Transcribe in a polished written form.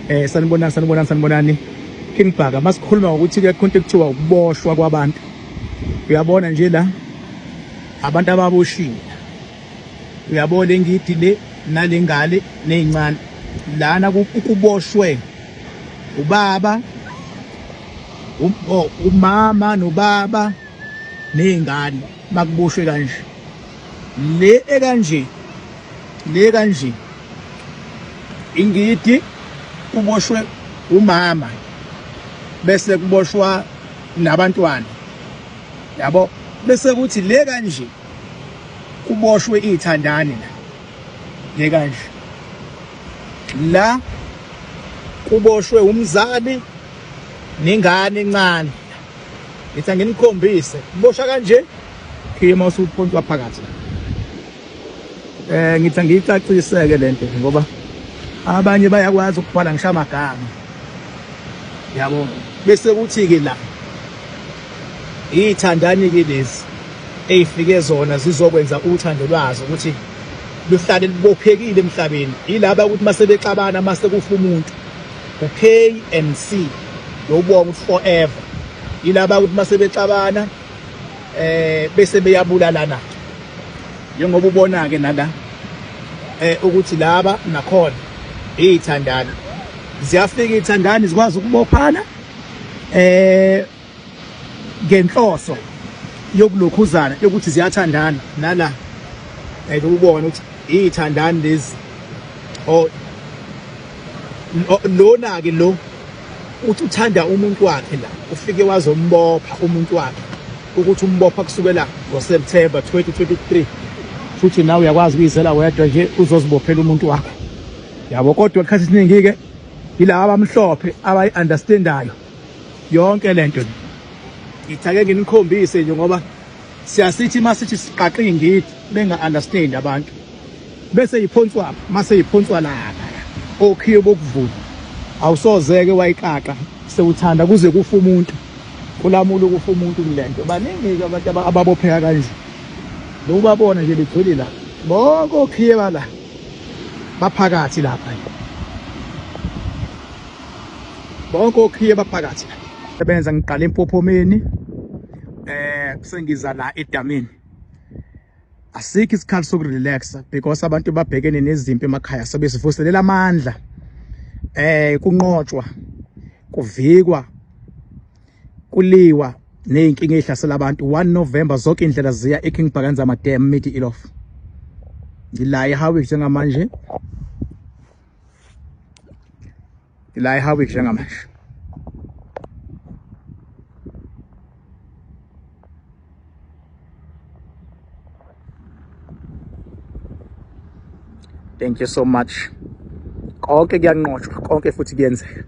Sanibonani King Bhaka. Masikhuluma ngokuthi ke konke kuthiwa ukuboshwa kwabantu. Uyabona nje la abantu ababoshiwe. Uyabona engidi le nalengale nezincane. Lana kuboshwe ubaba, umama nobaba nezingane makuboshwe kanje. Le kanje ingidi kuboshwe umama bese kuboshwa nabantwana. Yabo bese kuthi le kanje kuboshwe izithandani le kanje. La kuboshwe umzali nengane encane. Ngithi nginikhombise kubosha kanje khima usupontwa phakathi. Ngithi ngiyicacise ke lento ngoba abanye bayakwazi ukubhala ngisho amagama. Yabo bese kuthi ke la izithandani ke lezi ezifike zona zizokwenza uthando lwazo ukuthi luhlale libophekile emhlabeni. Yilaba ukuthi mase bexabana mase kufa umuntu uK and C lobonga ukuthi forever. Yilaba ukuthi mase bexabana bese beyabulalana. Njengoba ubona ke nala ukuthi laba nakhona izithandani ziyafika izithandani zikwazi ukubophana ngenhloso yokulokhuzana yokuthi ziyathandana nala ukubona ukuthi izithandani lezi lona ke lo uthi uthanda umuntu wakhe la ufike wazombopha umuntu wakhe ukuthi umbopha kusukela ngoSeptember 2023 futhi nawe uyakwazi ukuyizela wedwa nje uzozibophela umuntu wakhe. Yabo kodwa isikhathi esiningi ke yilabo abamhlophe abayi-understandayo yonke lento. Ngithake nginikhombise nje ngoba siyasithi masithi siqaqe ingidi benga-understand abantu bese yiphonswa mase yiphonswa lapha okhiye bokuvula awusozeke wayiqaqa sewuthanda kuze kufa umuntu kulamula ukufa umuntu kulento. Baningi abantu ababopheka kanje lokubabona nje begcwele la bonke okhiye bala baphakathi lapha bonke okhiye baphakathi sebenza ngiqala empophomeni sengiza la edamini. Asikho isikhathi sokurelaxa because abantu babhekene nezimpi emakhaya sebesivuselela amandla kunqotshwa kuvikwa kuliwa nezinkinga ezihlasela abantu. 1 November zonke indlela ziya eKing Bhakanzama Dam Middle Elof. Ngila eHowick njengamanje. Ngila eHowick njengamanje. Thank you so much. Konke kuyanqotshwa, konke futhi kuyenzeka.